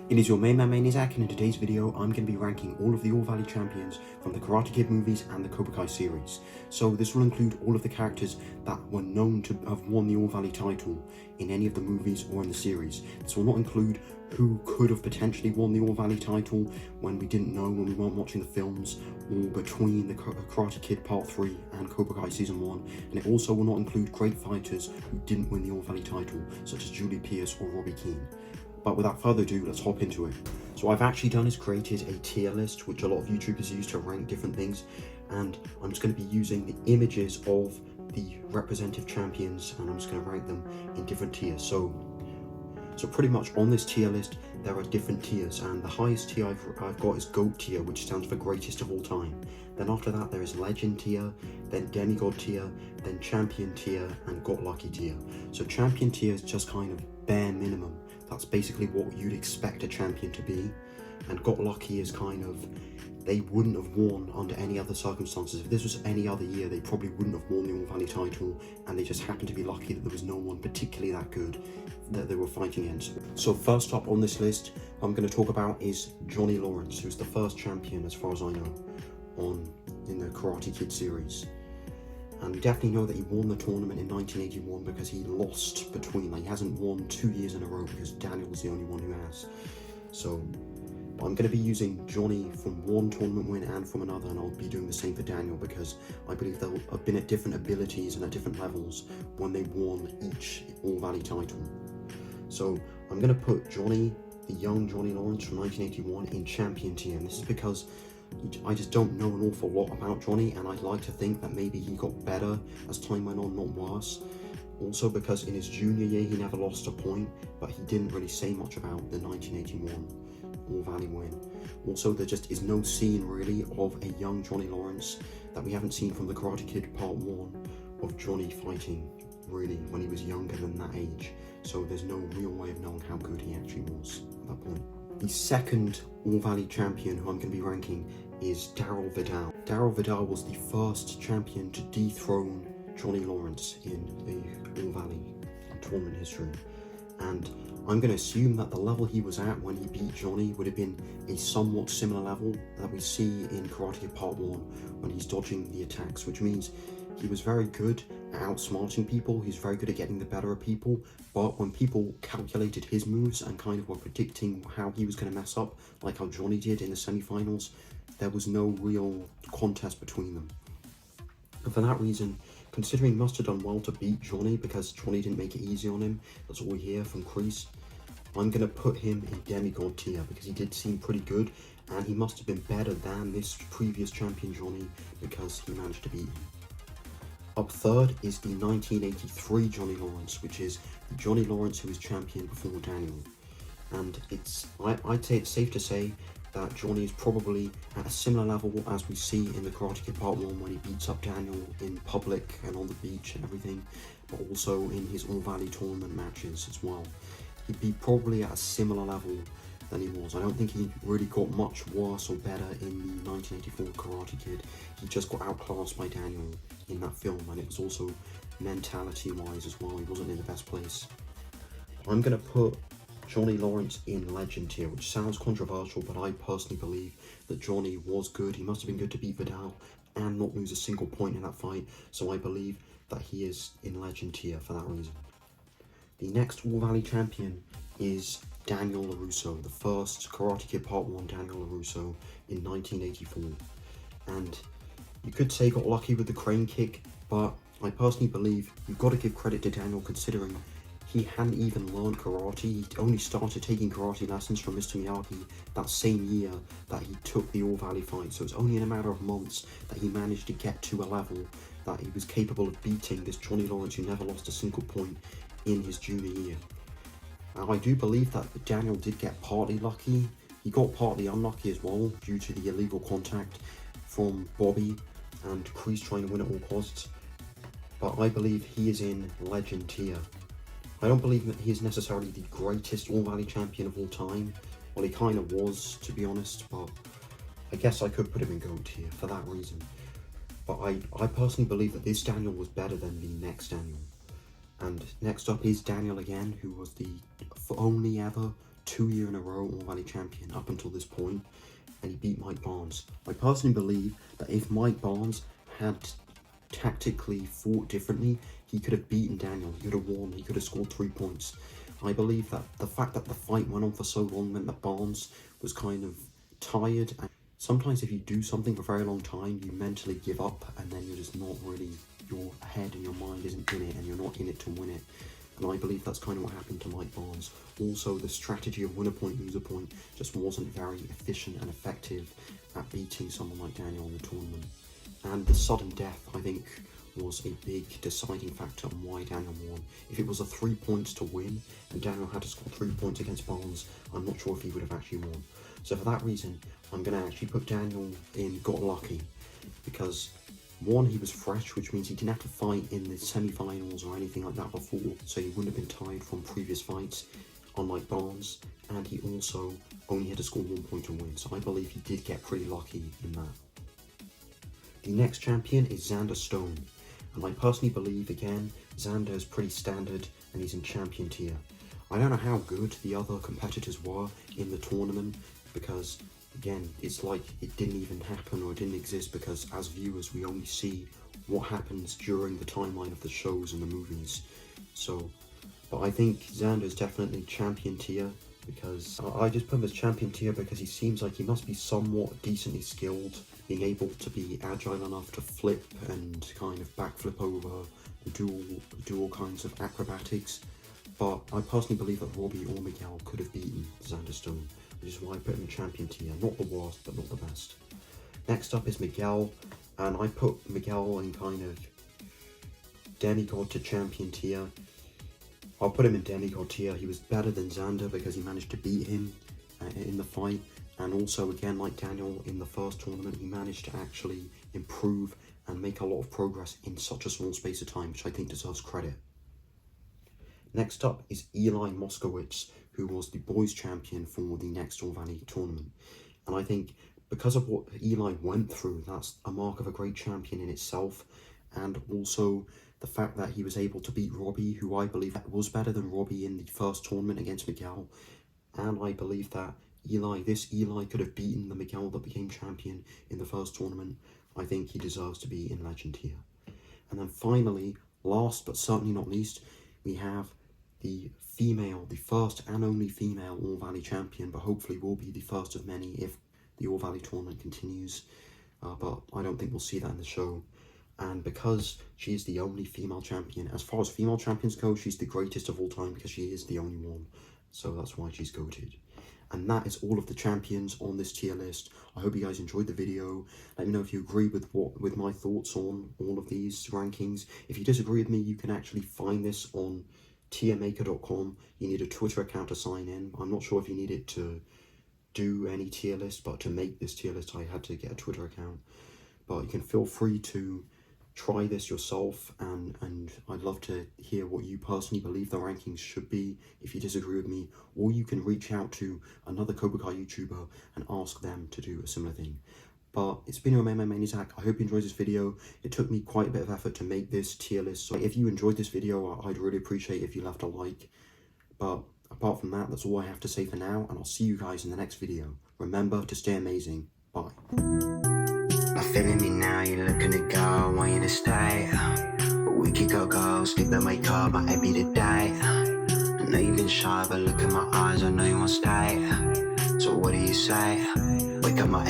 It is your main man Maniac, and in today's video I'm going to be ranking all of the All Valley champions from the Karate Kid movies and the Cobra Kai series. So this will include all of the characters that were known to have won the All Valley title in any of the movies or in the series. This will not include who could have potentially won the All Valley title when we didn't know, when we weren't watching the films, or between the Karate Kid Part 3 and Cobra Kai Season 1. And it also will not include great fighters who didn't win the All Valley title, such as Julie Pierce or Robbie Keane. But without further ado, let's hop into it. So I've actually done is created a tier list, which a lot of YouTubers use to rank different things, and I'm just going to be using the images of the representative champions, and I'm just going to rank them in different tiers. So pretty much on this tier list, there are different tiers, and the highest tier I've got is GOAT tier, which stands for greatest of all time. Then after that, there is Legend tier, then Demigod tier, then Champion tier, and Got Lucky tier. So Champion tier is just kind of bare minimum. That's basically what you'd expect a champion to be. And Got Lucky is kind of, they wouldn't have won under any other circumstances. If this was any other year, they probably wouldn't have won the All Valley title, and they just happened to be lucky that there was no one particularly that good that they were fighting against. So first up on this list, I'm going to talk about is Johnny Lawrence, who's the first champion, as far as I know, in the Karate Kid series. And we definitely know that he won the tournament in 1981 because he lost between, he hasn't won 2 years in a row because Daniel was the only one who has. So I'm going to be using Johnny from one tournament win and from another, and I'll be doing the same for Daniel because I believe they'll have been at different abilities and at different levels when they won each All Valley title. So I'm going to put Johnny, the young Johnny Lawrence from 1981, in champion tier, and this is because I just don't know an awful lot about Johnny, and I'd like to think that maybe he got better as time went on, not worse. Also because in his junior year he never lost a point, but he didn't really say much about the 1981 All Valley win. Also, there just is no scene really of a young Johnny Lawrence that we haven't seen from the Karate Kid Part 1 of Johnny fighting really when he was younger than that age. So there's no real way of knowing how good he actually was at that point. The second All Valley champion who I'm going to be ranking is Darryl Vidal. Darryl Vidal was the first champion to dethrone Johnny Lawrence in the All Valley tournament history. And I'm going to assume that the level he was at when he beat Johnny would have been a somewhat similar level that we see in Karate Kid Part 1 when he's dodging the attacks, which means he was very good at outsmarting people, he's very good at getting the better of people, but when people calculated his moves and kind of were predicting how he was going to mess up, like how Johnny did in the semi-finals, there was no real contest between them. And for that reason, considering he must have done well to beat Johnny because Johnny didn't make it easy on him, that's all we hear from Kreese, I'm going to put him in Demigod tier because he did seem pretty good, and he must have been better than this previous champion Johnny because he managed to beat him. Up third is the 1983 Johnny Lawrence, which is the Johnny Lawrence who was champion before Daniel. And I'd say it's safe to say that Johnny is probably at a similar level as we see in the Karate Kid Part 1 when he beats up Daniel in public and on the beach and everything, but also in his All Valley tournament matches as well. He'd be probably at a similar level than he was. I don't think he really got much worse or better in the 1984 Karate Kid. He just got outclassed by Daniel in that film, and it was also mentality-wise as well. He wasn't in the best place. I'm going to put Johnny Lawrence in Legend tier, which sounds controversial, but I personally believe that Johnny was good. He must have been good to beat Vidal and not lose a single point in that fight, so I believe that he is in Legend tier for that reason. The next All Valley champion is Daniel LaRusso, the first Karate Kid Part 1 Daniel LaRusso in 1984. And you could say got lucky with the crane kick, but I personally believe you've got to give credit to Daniel considering he hadn't even learned karate. He only started taking karate lessons from Mr. Miyagi that same year that he took the All Valley fight. So it's only in a matter of months that he managed to get to a level that he was capable of beating this Johnny Lawrence who never lost a single point in his junior year. Now, I do believe that Daniel did get partly lucky. He got partly unlucky as well due to the illegal contact from Bobby and Kreese trying to win at all costs. But I believe he is in Legend tier. I don't believe that he is necessarily the greatest All Valley champion of all time. Well, he kind of was, to be honest, but I guess I could put him in GOAT tier for that reason. But I personally believe that this Daniel was better than the next Daniel. And next up is Daniel again, who was the only ever 2-year in a row All Valley champion up until this point, and he beat Mike Barnes. I personally believe that if Mike Barnes had tactically fought differently, he could have beaten Daniel, he could have won, he could have scored 3 points. I believe that the fact that the fight went on for so long meant that Barnes was kind of tired. And sometimes if you do something for a very long time, you mentally give up, and then you're just not really, your head and your mind isn't in it, and you're not in it to win it. And I believe that's kind of what happened to Mike Barnes. Also, the strategy of winner point, loser point just wasn't very efficient and effective at beating someone like Daniel in the tournament. And the sudden death, I think, was a big deciding factor on why Daniel won. If it was a 3 points to win and Daniel had to score 3 points against Barnes, I'm not sure if he would have actually won. So for that reason, I'm going to actually put Daniel in Got Lucky, because one, he was fresh, which means he didn't have to fight in the semi-finals or anything like that before, so he wouldn't have been tired from previous fights, unlike Barnes, and he also only had to score 1 point to win, so I believe he did get pretty lucky in that. The next champion is Xander Stone, and I personally believe, again, Xander is pretty standard and he's in champion tier. I don't know how good the other competitors were in the tournament, because again, it's like it didn't even happen or it didn't exist, because as viewers we only see what happens during the timeline of the shows and the movies. So, but I think Xander is definitely champion tier, because I just put him as champion tier because he seems like he must be somewhat decently skilled, being able to be agile enough to flip and kind of backflip over and do all kinds of acrobatics. But I personally believe that Robbie or Miguel could have beaten Xander Stone, which is why I put him in champion tier. Not the worst, but not the best. Next up is Miguel, and I put Miguel in kind of demigod to champion tier. I'll put him in demigod tier. He was better than Xander because he managed to beat him in the fight, and also again, like Daniel in the first tournament, he managed to actually improve and make a lot of progress in such a small space of time, which I think deserves credit. Next up is Eli Moskowitz, who was the boys champion for the next All Valley tournament. And I think because of what Eli went through, that's a mark of a great champion in itself. And also the fact that he was able to beat Robbie, who I believe was better than Robbie in the first tournament against Miguel. And I believe that Eli could have beaten the Miguel that became champion in the first tournament. I think he deserves to be in legend tier. And then finally, last but certainly not least, we have the first and only female All Valley champion, but hopefully will be the first of many if the All Valley tournament continues. But I don't think we'll see that in the show. And because she is the only female champion, as far as female champions go, she's the greatest of all time because she is the only one. So that's why she's goated. And that is all of the champions on this tier list. I hope you guys enjoyed the video. Let me know if you agree with my thoughts on all of these rankings. If you disagree with me, you can actually find this on tiermaker.com. You need a Twitter account to sign in. I'm not sure if you need it to do any tier list, but to make this tier list I had to get a Twitter account. But you can feel free to try this yourself, and I'd love to hear what you personally believe the rankings should be if you disagree with me, or you can reach out to another Cobra Kai YouTuber and ask them to do a similar thing. But it's been your main Maniac. I hope you enjoyed this video. It took me quite a bit of effort to make this tier list, so if you enjoyed this video, I'd really appreciate if you left a like. But apart from that, that's all I have to say for now, and I'll see you guys in the next video. Remember to stay amazing. Bye. I'm feeling me now, you looking to go, want you to stay. We could go, skip the makeup, my happy today. I know you've been shy, but look at my eyes, I know you won't stay. So what do you say? Wake up my